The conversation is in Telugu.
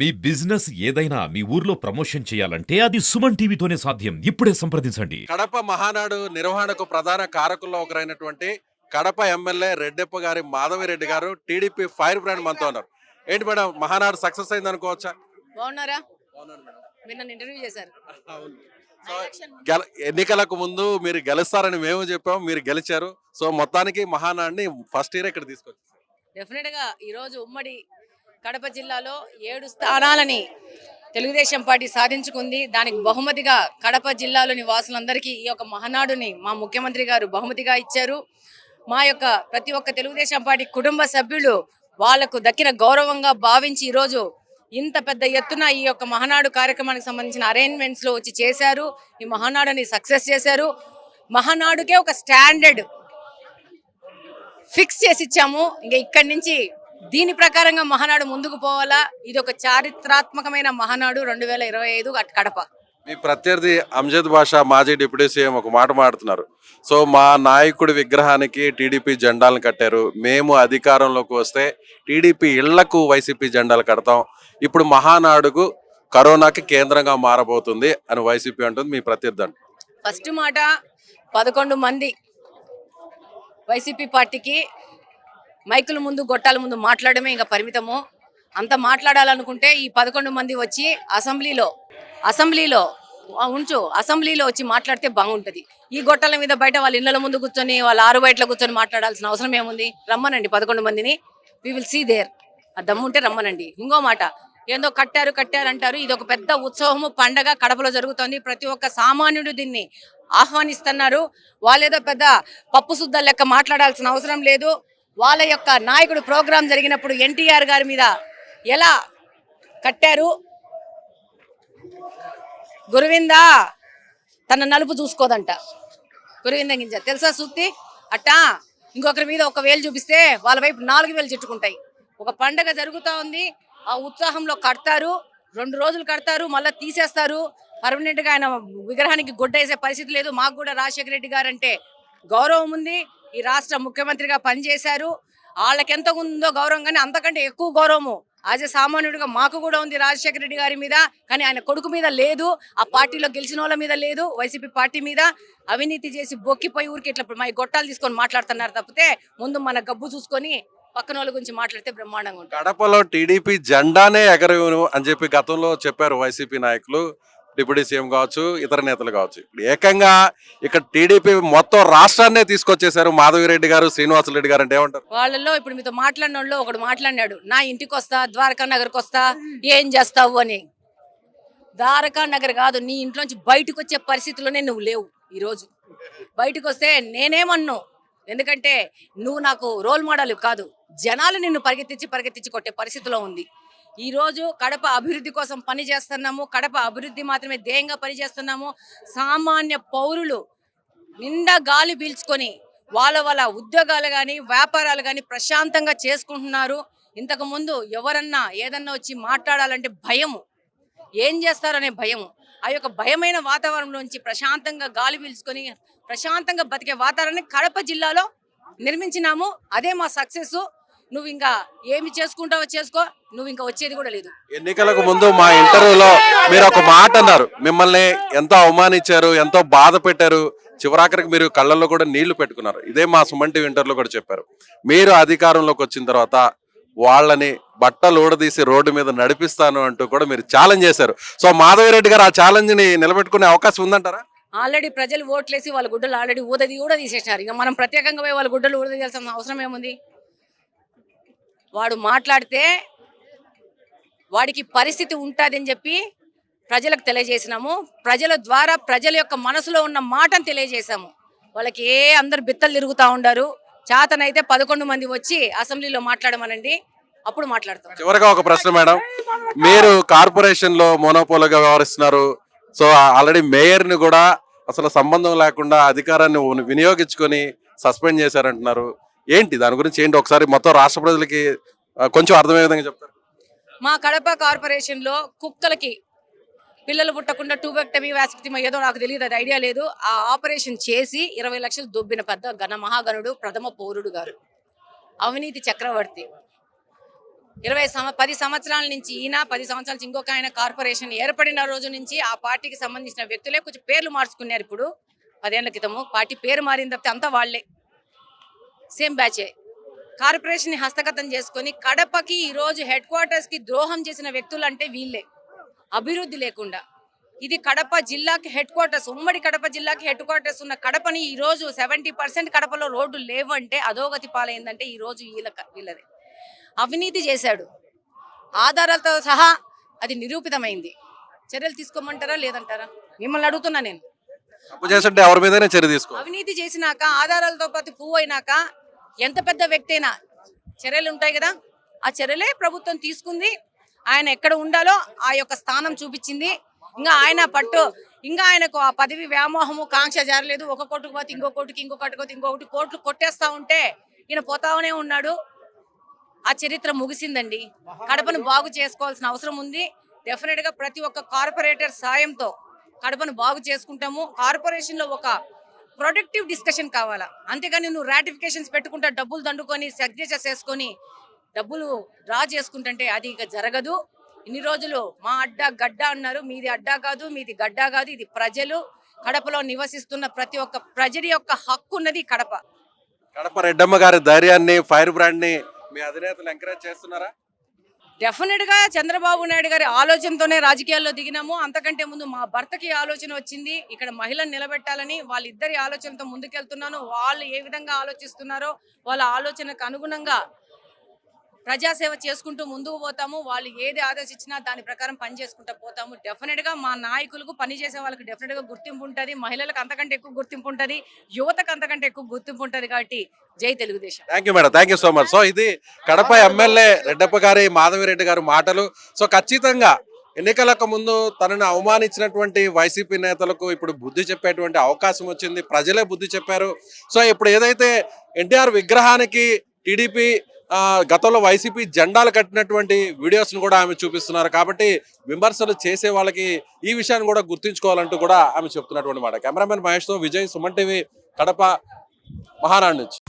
మీ బిజినెస్ ఏదైనా మీ ఊర్లో ప్రమోషన్ చేయాలంటే అది సుమన్ టీవీతోనే సాధ్యం. ఇప్పుడే సంప్రదించండి. కడప మహానాడు నిర్వహణకు ప్రధాన కారకుల్లో ఒకరైనటువంటి కడప ఎమ్మెల్యే రెడ్డెప్ప గారి మాధవిరెడ్డి గారు టీడీపీ ఫైర్ బ్రాండ్ మనతో ఉన్నారు. ఏంటి మేడం, మహానాడు సక్సెస్ అయింది అనుకోవచ్చా? బాగున్నారా? అవునండి మేడం. మీరు నన్ను ఇంటర్వ్యూ చేశారు. అవును. సో ఎన్నికలకు ముందు మీరు గెలుస్తారని మేము చెప్పాము, మీరు గెలిచారు. సో మొత్తానికి మహానాడిని ఫస్ట్ ఇయర్ ఇక్కడ తీసుకొచ్చారు. డెఫినెట్ గా ఈరోజు ఉమ్మడి కడప జిల్లాలో 7 స్థానాలని తెలుగుదేశం పార్టీ సాధించుకుంది. దానికి బహుమతిగా కడప జిల్లాలోని వాసులందరికీ ఈ యొక్క మహానాడుని మా ముఖ్యమంత్రి గారు బహుమతిగా ఇచ్చారు. మా యొక్క ప్రతి ఒక్క తెలుగుదేశం పార్టీ కుటుంబ సభ్యులు వాళ్లకు దక్కిన గౌరవంగా భావించి ఈరోజు ఇంత పెద్ద ఎత్తున ఈ యొక్క మహానాడు కార్యక్రమానికి సంబంధించిన అరేంజ్మెంట్స్ లో వచ్చి చేశారు. ఈ మహానాడుని సక్సెస్ చేశారు. మహానాడుకే ఒక స్టాండర్డ్ ఫిక్స్ చేసి ఇచ్చాము. ఇంకా ఇక్కడి నుంచి దీని ప్రకారంగా మహానాడు ముందుకు పోవాలా. ఇది ఒక చారిత్రాత్మకమైన మహానాడు 2025 కడప. మీ ప్రత్యర్థి అంజద్ బాషా మాజీ డిప్యూటీ సీఎం ఒక మాట మాడుతున్నారు. సో మా నాయకుడి విగ్రహానికి టీడీపీ జెండాలను కట్టారు, మేము అధికారంలోకి వస్తే టీడీపీ ఇళ్లకు వైసీపీ జెండాలు కడతాం, ఇప్పుడు మహానాడుకు కరోనాకి కేంద్రంగా మారబోతుంది అని వైసీపీ అంటుంది. మీ ప్రత్యర్థి అంట ఫస్ట్ మాట 11 మంది వైసీపీ పార్టీకి మైకుల ముందు గొట్టాల ముందు మాట్లాడమే ఇంకా పరిమితము. అంత మాట్లాడాలనుకుంటే ఈ 11 మంది వచ్చి అసెంబ్లీలో వచ్చి మాట్లాడితే బాగుంటది. ఈ గొట్టాల మీద బయట వాళ్ళ ఇళ్ల ముందు కూర్చొని వాళ్ళ ఆరు బయటలో కూర్చొని మాట్లాడాల్సిన అవసరం ఏముంది? రమ్మనండి 11 మందిని, వి విల్ సీ దేర్. ఆ దమ్ముంటే రమ్మనండి. ఇంకో మాట, ఏందో కట్టారు అంటారు. ఇది ఒక పెద్ద ఉత్సవము, పండగ కడపలో జరుగుతోంది. ప్రతి ఒక్క సామాన్యుడు దీన్ని ఆహ్వానిస్తున్నారు. వాళ్ళేదో పెద్ద పప్పు శుద్ధ లెక్క మాట్లాడాల్సిన అవసరం లేదు. వాళ్ళ యొక్క నాయకుడు ప్రోగ్రాం జరిగినప్పుడు ఎన్టీఆర్ గారి మీద ఎలా కట్టారు, గురువిందా తన నలుపు చూసుకోదంట, గురువింద గింజ తెలుసా సూక్తి? అట్టా ఇంకొకరి మీద ఒక వేలు చూపిస్తే వాళ్ళ వైపు 4 వేలు చుట్టుకుంటాయి. ఒక పండగ జరుగుతూ ఉంది, ఆ ఉత్సాహంలో కడతారు, 2 రోజులు కడతారు, మళ్ళీ తీసేస్తారు. పర్మనెంట్ గా ఆయన విగ్రహానికి గుడ్డేసే పరిస్థితి లేదు. మాకు కూడా రాజశేఖర రెడ్డి గారు అంటే గౌరవం ఉంది. ఈ రాష్ట్ర ముఖ్యమంత్రిగా పనిచేశారు. వాళ్ళకి ఎంత ఉందో గౌరవం, కానీ అంతకంటే ఎక్కువ గౌరవము యాజ్ ఏ సామాన్యుడిగా మాకు కూడా ఉంది రాజశేఖర రెడ్డి గారి మీద. కానీ ఆయన కొడుకు మీద లేదు, ఆ పార్టీలో గెలిచిన వాళ్ళ మీద లేదు, వైసీపీ పార్టీ మీద. అవినీతి చేసి బొక్కిపోయి ఊరికి ఇట్లా మా గొట్టాలు తీసుకొని మాట్లాడుతున్నారు తప్పితే ముందు మన గబ్బు చూసుకొని పక్కన వాళ్ళ గురించి మాట్లాడితే బ్రహ్మాండంగా ఉంటుంది. కడపలో టీడీపీ జెండానే ఎగరవేను అని చెప్పి గతంలో చెప్పారు వైసీపీ నాయకులు, డిప్యూటీ సీఎం కావచ్చు, ఇతర నేతలు కావచ్చు. ఇప్పుడు ఏకంగా ఇక్కడ టీడీపీ మొత్తం రాష్ట్రాన్నే తీసుకొచ్చేసారు మాధవిరెడ్డి గారు, శ్రీనివాసరెడ్డి గారు. అంటే ఏమంటారు? వాళ్ళల్లో ఇప్పుడు మీతో మాట్లాడిన వాళ్ళు ఒకడు మాట్లాడినాడు, నా ఇంటికి వస్తా, ద్వారకా నగర్కి వస్తా, ఏం చేస్తావు అని. ద్వారకా నగర్ కాదు, నీ ఇంట్లోంచి బయటకు వచ్చే పరిస్థితుల్లోనే నువ్వు లేవు. ఈరోజు బయటకు వస్తే నేనేమన్ను, ఎందుకంటే నువ్వు నాకు రోల్ మోడల్ కాదు. జనాలు నిన్ను పరిగెత్తించి కొట్టే పరిస్థితిలో ఉంది. ఈ రోజు కడప అభివృద్ధి కోసం పని చేస్తున్నాము. కడప అభివృద్ధి మాత్రమే ధ్యేయంగా పనిచేస్తున్నాము. సామాన్య పౌరులు నిండా గాలి పీల్చుకొని వాళ్ళ ఉద్యోగాలు కానీ వ్యాపారాలు కానీ ప్రశాంతంగా చేసుకుంటున్నారు. ఇంతకు ముందు ఎవరన్నా ఏదన్నా వచ్చి మాట్లాడాలంటే భయము, ఏం చేస్తారనే భయము. ఆ యొక్క భయమైన వాతావరణంలోంచి ప్రశాంతంగా గాలి పీల్చుకొని ప్రశాంతంగా బతికే వాతావరణాన్ని కడప జిల్లాలో నిర్మించినాము. అదే మా సక్సెస్. నువ్వు ఇంకా ఏమి చేసుకుంటావో చేసుకో, నువ్వు ఇంకా వచ్చేది కూడా లేదు. ఎన్నికలకు ముందు మా ఇంటర్వ్యూలో మీరు ఒక మాట అన్నారు, మిమ్మల్ని ఎంతో అవమానించారు, ఎంతో బాధ పెట్టారు, చివరాఖరికి మీరు కళ్ళల్లో కూడా నీళ్లు పెట్టుకున్నారు. ఇదే మా సుమన్ టీవీ ఇంటర్వ్యూలో కూడా చెప్పారు. మీరు అధికారంలోకి వచ్చిన తర్వాత వాళ్ళని బట్టలు ఊడదీసి రోడ్డు మీద నడిపిస్తాను అంటూ కూడా మీరు ఛాలెంజ్ చేశారు. సో మాధవిరెడ్డి గారు ఆ ఛాలెంజ్ ని నిలబెట్టుకునే అవకాశం ఉందంటారా? ఆల్రెడీ ప్రజలు ఓట్లేసి వాళ్ళ గుడ్డలు ఆల్రెడీ కూడా తీసేసినారు. ఇక మనం ప్రత్యేకంగా పోయి వాళ్ళ గుడ్డలు ఊడదీయాల్సిన అవసరం ఏముంది? వాడు మాట్లాడితే వాడికి పరిస్థితి ఉంటుందని చెప్పి ప్రజలకు తెలియజేసినాము. ప్రజల ద్వారా ప్రజల యొక్క మనసులో ఉన్న మాటను తెలియజేశాము. వాళ్ళకి అందరు బిత్తలు తిరుగుతూ ఉండారు. చేతనైతే 11 మంది వచ్చి అసెంబ్లీలో మాట్లాడమనండి, అప్పుడు మాట్లాడతాం. చివరిగా ఒక ప్రశ్న మేడం, మీరు కార్పొరేషన్ లో మోనోపోలీగా వ్యవహరిస్తున్నారు. సో ఆల్రెడీ మేయర్ ని కూడా అసలు సంబంధం లేకుండా అధికారాన్ని వినియోగించుకొని సస్పెండ్ చేశారంటున్నారు. ఏంటి దాని గురించి ఏంటి? ఒకసారి మొత్తం రాష్ట్ర ప్రజలకి కొంచెం అర్థమయ్యే విధంగా చెప్తారు. మా కడప కార్పొరేషన్ లో కుక్కలకి పిల్లలు పుట్టకుండా టూబెక్టమీ వ్యాస్క్టమీ ఏదో నాకు తెలియదు, అది ఐడియా లేదు. ఆ ఆపరేషన్ చేసి 20 లక్షలు దొబ్బిన పెద్ద మహాగణుడు ప్రథమ పౌరుడు గారు, అవినీతి చక్రవర్తి. 10 సంవత్సరాల నుంచి ఈయన, 10 సంవత్సరాల నుంచి ఇంకొక ఆయన కార్పొరేషన్ ఏర్పడిన రోజు నుంచి ఆ పార్టీకి సంబంధించిన వ్యక్తులే కొంచెం పేర్లు మార్చుకున్నారు. ఇప్పుడు 10 ఏళ్ల క్రితము పార్టీ పేరు మారిన తప్పితే అంతా వాళ్లే, సేమ్ బ్యాచే. కార్పొరేషన్ ని హస్తగతం చేసుకొని కడపకి ఈ రోజు హెడ్ క్వార్టర్స్ కి ద్రోహం చేసిన వ్యక్తులు అంటే వీళ్ళే. అభివృద్ధి లేకుండా ఇది కడప జిల్లాకి హెడ్ క్వార్టర్స్, ఉమ్మడి కడప జిల్లాకి హెడ్ క్వార్టర్స్ ఉన్న కడపని ఈ రోజు 70% కడపలో రోడ్డు లేవంటే, అధోగతి పాలైందంటే ఈ రోజు వీళ్ళదే. అవినీతి చేశాడు, ఆధారాలతో సహా అది నిరూపితమైంది. చర్యలు తీసుకోమంటారా లేదంటారా? మిమ్మల్ని అడుగుతున్నా నేను. తప్పు చేస్తుంటే ఎవరి మీదనే చర్య తీసుకో. అవినీతి చేసినాక, ఆధారాలతో పాటు ప్రూవ్ అయినాక ఎంత పెద్ద వ్యక్తి అయినా చర్యలు ఉంటాయి కదా. ఆ చర్యలే ప్రభుత్వం తీసుకుంది. ఆయన ఎక్కడ ఉండాలో ఆ యొక్క స్థానం చూపించింది. ఇంకా ఆయనకు ఆ పదవి వ్యామోహము కాంక్ష జరలేదు. ఒక కోర్టుకు పోతే ఇంకో కోర్టుకి, ఇంకొకటి కోర్టులు కొట్టేస్తా ఉంటే ఈయన పోతానే ఉన్నాడు. ఆ చరిత్ర ముగిసిందండి. కడపను బాగు చేసుకోవాల్సిన అవసరం ఉంది. డెఫినెట్ గా ప్రతి ఒక్క కార్పొరేటర్ సాయంతో కడపను బాగు చేసుకుంటాము. కార్పొరేషన్ లో ఒక ప్రొడక్టివ్ డిస్కషన్ కావాలా, అంతేగాని నువ్వు రాటిఫికేషన్స్ పెట్టుకుంటా డబ్బులు దండుకొని సిగ్నేచర్స్ చేసుకొని డబ్బులు డ్రా చేసుకుంటుంటే అది ఇక జరగదు. ఇన్ని రోజులు మా అడ్డా గడ్డ అన్నారు, మీది అడ్డా కాదు, మీది గడ్డ కాదు, ఇది ప్రజలు. కడపలో నివసిస్తున్న ప్రతి ఒక్క ప్రజడి యొక్క హక్కు ఉన్నది కడప. కడప రెడ్డమ్మ గారి ధైర్యాన్ని, ఫైర్ బ్రాండ్ ని మీ అధినేతలు ఎంకరేజ్ చేస్తున్నారా? డెఫినెట్ గా చంద్రబాబు నాయుడు గారి ఆలోచనతోనే రాజకీయాల్లో దిగినాము. అంతకంటే ముందు మా భర్తకి ఆలోచన వచ్చింది, ఇక్కడ మహిళను నిలబెట్టాలని. వాళ్ళిద్దరి ఆలోచనతో ముందుకెళ్తున్నాను. వాళ్ళు ఏ విధంగా ఆలోచిస్తున్నారో వాళ్ళ ఆలోచనకు అనుగుణంగా ప్రజాసేవ చేసుకుంటూ ముందుకు పోతాము. వాళ్ళు ఏది ఆదేశించినా దాని ప్రకారం పని చేసుకుంటూ పోతాము. డెఫినెట్ గా మా నాయకులకు, పనిచేసే వాళ్ళకి డెఫినెట్ గా గుర్తింపు ఉంటుంది. మహిళలకు అంతకంటే ఎక్కువ గుర్తింపు ఉంటుంది, యువతకు అంతకంటే ఎక్కువ గుర్తింపు ఉంటుంది. కాబట్టి జై Telugu Desam. Thank you madam, thank you so much. So ఇది కడప ఎమ్మెల్యే రెడ్డప్ప గారి మాధవిరెడ్డి గారి మాటలు. సో ఖచ్చితంగా ఎన్నికలకు ముందు తనను అవమానించినటువంటి వైసీపీ నేతలకు ఇప్పుడు బుద్ధి చెప్పేటువంటి అవకాశం వచ్చింది. ప్రజలే బుద్ధి చెప్పారు. సో ఇప్పుడు ఏదైతే ఎన్టీఆర్ విగ్రహానికి టీడీపీ గతంలో వైసీపీ జెండాలు కట్టినటువంటి వీడియోస్ను కూడా ఆమె చూపిస్తున్నారు. కాబట్టి విమర్శలు చేసే వాళ్ళకి ఈ విషయాన్ని కూడా గుర్తుంచుకోవాలంటూ కూడా ఆమె చెప్తున్నటువంటి మాట. కెమెరామెన్ మహేష్తో విజయ్, సుమన్ టీవీ, కడప, మహానాడు నుంచి.